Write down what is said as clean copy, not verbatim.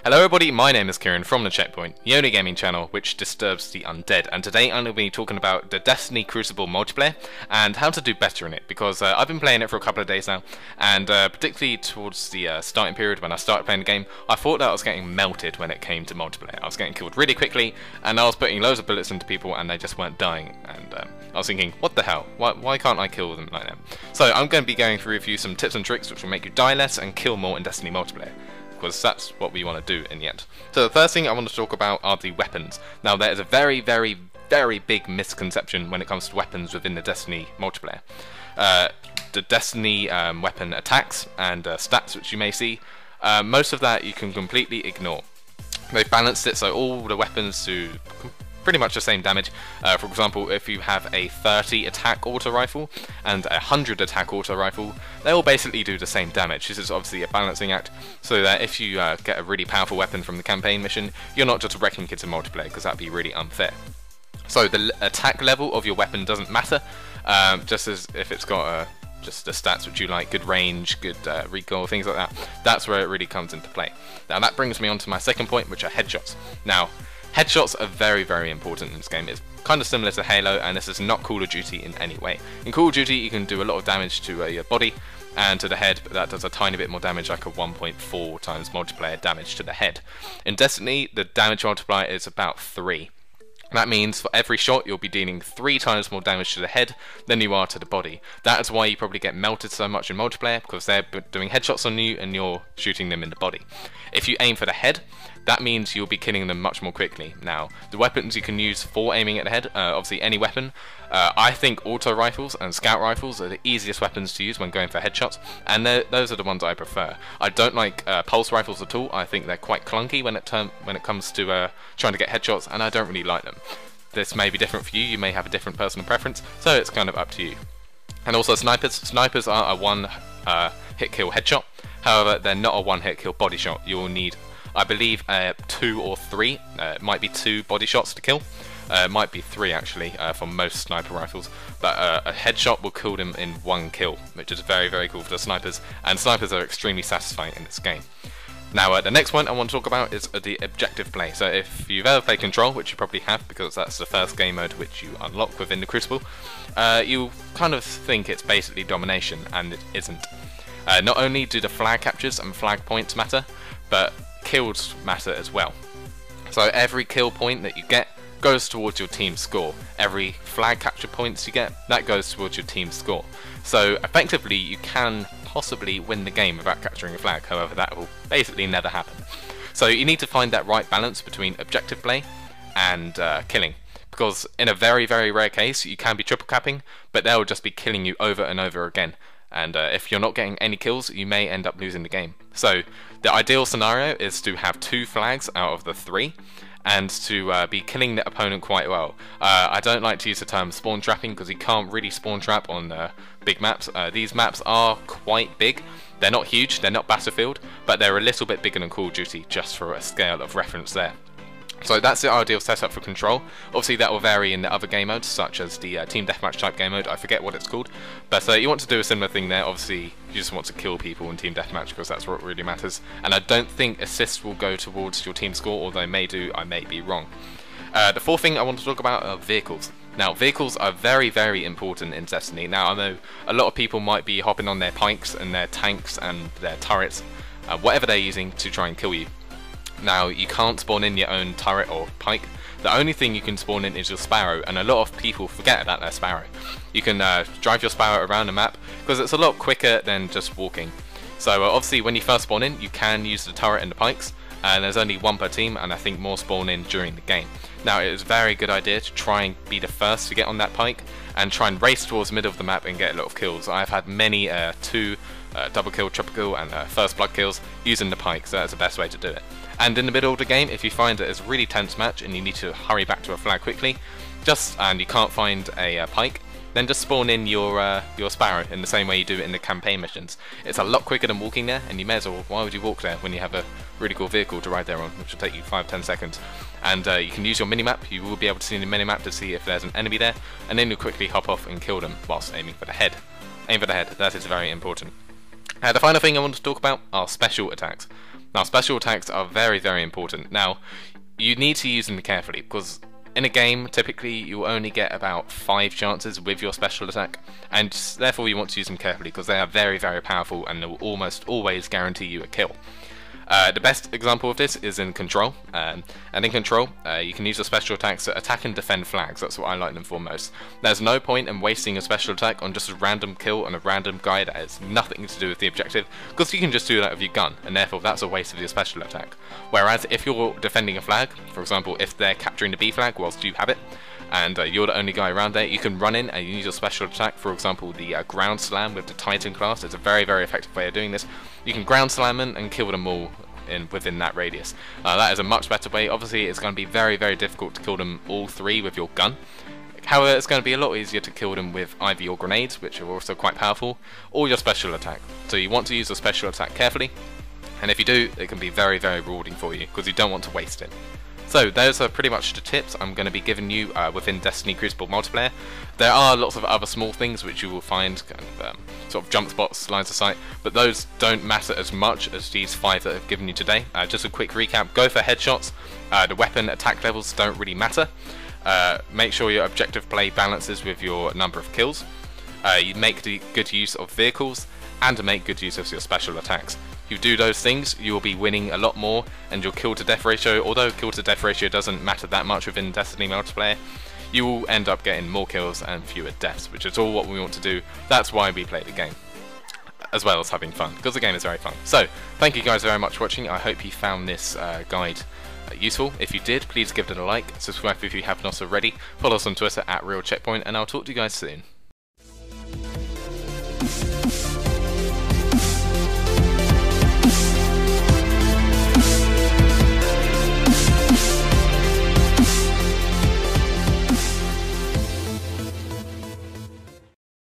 Hello everybody, my name is Kieran from The Checkpoint, the only gaming channel which disturbs the undead, and today I'm going to be talking about the Destiny Crucible Multiplayer and how to do better in it, because I've been playing it for a couple of days now, and particularly towards the starting period when I started playing the game, I thought that I was getting melted when it came to multiplayer. I was getting killed really quickly, and I was putting loads of bullets into people and they just weren't dying, and I was thinking, what the hell, why can't I kill them like that? So I'm going to be going through with you some tips and tricks which will make you die less and kill more in Destiny Multiplayer, because that's what we want to do in the end. So the first thing I want to talk about are the weapons. Now there is a very big misconception when it comes to weapons within the Destiny multiplayer. The Destiny weapon attacks and stats which you may see, most of that you can completely ignore. They've balanced it so all the weapons do pretty much the same damage. For example, if you have a 30 attack auto rifle and a 100 attack auto rifle, they all basically do the same damage. This is obviously a balancing act, so that if you get a really powerful weapon from the campaign mission, you're not just wrecking kids in multiplayer, because that'd be really unfair. So the attack level of your weapon doesn't matter, just as if it's got just the stats which you like, good range, good recoil, things like that. That's where it really comes into play. Now that brings me on to my second point, which are headshots. Now, headshots are very important in this game. It's kind of similar to Halo, and this is not Call of Duty in any way. In Call of Duty you can do a lot of damage to your body and to the head, but that does a tiny bit more damage, like a 1.4 times multiplier damage to the head. In Destiny, the damage multiplier is about 3. That means for every shot you'll be dealing 3 times more damage to the head than you are to the body. That is why you probably get melted so much in multiplayer, because they're doing headshots on you and you're shooting them in the body. If you aim for the head, that means you'll be killing them much more quickly. Now, the weapons you can use for aiming at the head, obviously any weapon. I think auto rifles and scout rifles are the easiest weapons to use when going for headshots, and those are the ones I prefer. I don't like pulse rifles at all. I think they're quite clunky when it comes to trying to get headshots, and I don't really like them. This may be different for you. You may have a different personal preference, so it's kind of up to you. And also snipers. Snipers are a one hit kill headshot. However, they're not a one hit kill body shot. You will need, I believe, 2 or 3, it might be 2 body shots to kill. It might be 3 actually for most sniper rifles, but a headshot will kill them in 1 kill, which is very cool for the snipers, and snipers are extremely satisfying in this game. Now the next one I want to talk about is the objective play. So if you've ever played Control, which you probably have because that's the first game mode which you unlock within the Crucible, you kind of think it's basically domination, and it isn't. Not only do the flag captures and flag points matter, but kills matter as well. So every kill point that you get goes towards your team's score. Every flag capture points you get, that goes towards your team's score. So effectively you can possibly win the game without capturing a flag, however that will basically never happen. So you need to find that right balance between objective play and killing, because in a very rare case you can be triple capping, but they'll just be killing you over and over again. And if you're not getting any kills, you may end up losing the game. So the ideal scenario is to have 2 flags out of the 3, and to be killing the opponent quite well. I don't like to use the term spawn trapping, because you can't really spawn trap on big maps. These maps are quite big. They're not huge, they're not Battlefield, but they're a little bit bigger than Call of Duty, just for a scale of reference there. So that's the ideal setup for Control. Obviously that will vary in the other game modes, such as the Team Deathmatch type game mode, I forget what it's called. But you want to do a similar thing there. Obviously you just want to kill people in Team Deathmatch, because that's what really matters. And I don't think assists will go towards your team score, although they may do, I may be wrong. The fourth thing I want to talk about are vehicles. Now vehicles are very important in Destiny. Now I know a lot of people might be hopping on their pikes and their tanks and their turrets, whatever they're using, to try and kill you. Now you can't spawn in your own turret or pike. The only thing you can spawn in is your Sparrow, and a lot of people forget about their Sparrow. You can drive your Sparrow around the map, because it's a lot quicker than just walking. So obviously when you first spawn in, you can use the turret and the pikes, and there's only 1 per team, and I think more spawn in during the game. Now it is a very good idea to try and be the first to get on that pike, and try and race towards the middle of the map and get a lot of kills. I've had many 2 double kill, triple kill, and first blood kills using the pike, so that's the best way to do it. And in the middle of the game, if you find that it's a really tense match and you need to hurry back to a flag quickly, and you can't find a pike, then just spawn in your Sparrow in the same way you do it in the campaign missions. It's a lot quicker than walking there, and you may as well, why would you walk there when you have a really cool vehicle to ride there on, which will take you 5-10 seconds. And you can use your minimap. You will be able to see in the minimap to see if there's an enemy there, and then you'll quickly hop off and kill them whilst aiming for the head. Aim for the head, that is very important. The final thing I want to talk about are special attacks. Now, special attacks are very, very important. Now, you need to use them carefully, because in a game, typically, you only get about 5 chances with your special attack, and therefore you want to use them carefully, because they are very, very powerful, and they will almost always guarantee you a kill. The best example of this is in Control, and in Control, you can use your special attacks to attack and defend flags. That's what I like them for most. There's no point in wasting a special attack on just a random kill on a random guy that has nothing to do with the objective, because you can just do that with your gun, and therefore that's a waste of your special attack. Whereas if you're defending a flag, for example, if they're capturing the B flag whilst you have it, and you're the only guy around there, you can run in and use your special attack. For example, the ground slam with the Titan class. It's a very, very effective way of doing this. You can ground slam in and kill them all within that radius. That is a much better way. Obviously, it's going to be very, very difficult to kill them all 3 with your gun. However, it's going to be a lot easier to kill them with either your grenades, which are also quite powerful, or your special attack. So you want to use your special attack carefully, and if you do, it can be very, very rewarding for you, because you don't want to waste it. So those are pretty much the tips I'm going to be giving you within Destiny Crucible Multiplayer. There are lots of other small things which you will find, kind of, sort of jump spots, lines of sight, but those don't matter as much as these 5 that I've given you today. Just a quick recap, go for headshots. The weapon attack levels don't really matter. Make sure your objective play balances with your number of kills. You make good use of vehicles, and make good use of your special attacks. If you do those things, you will be winning a lot more, and your kill to death ratio, although kill to death ratio doesn't matter that much within Destiny Multiplayer, you will end up getting more kills and fewer deaths, which is all what we want to do. That's why we play the game, as well as having fun, because the game is very fun. So, thank you guys very much for watching. I hope you found this guide useful. If you did, please give it a like, subscribe if you have not already, follow us on Twitter @RealCheckpoint, and I'll talk to you guys soon.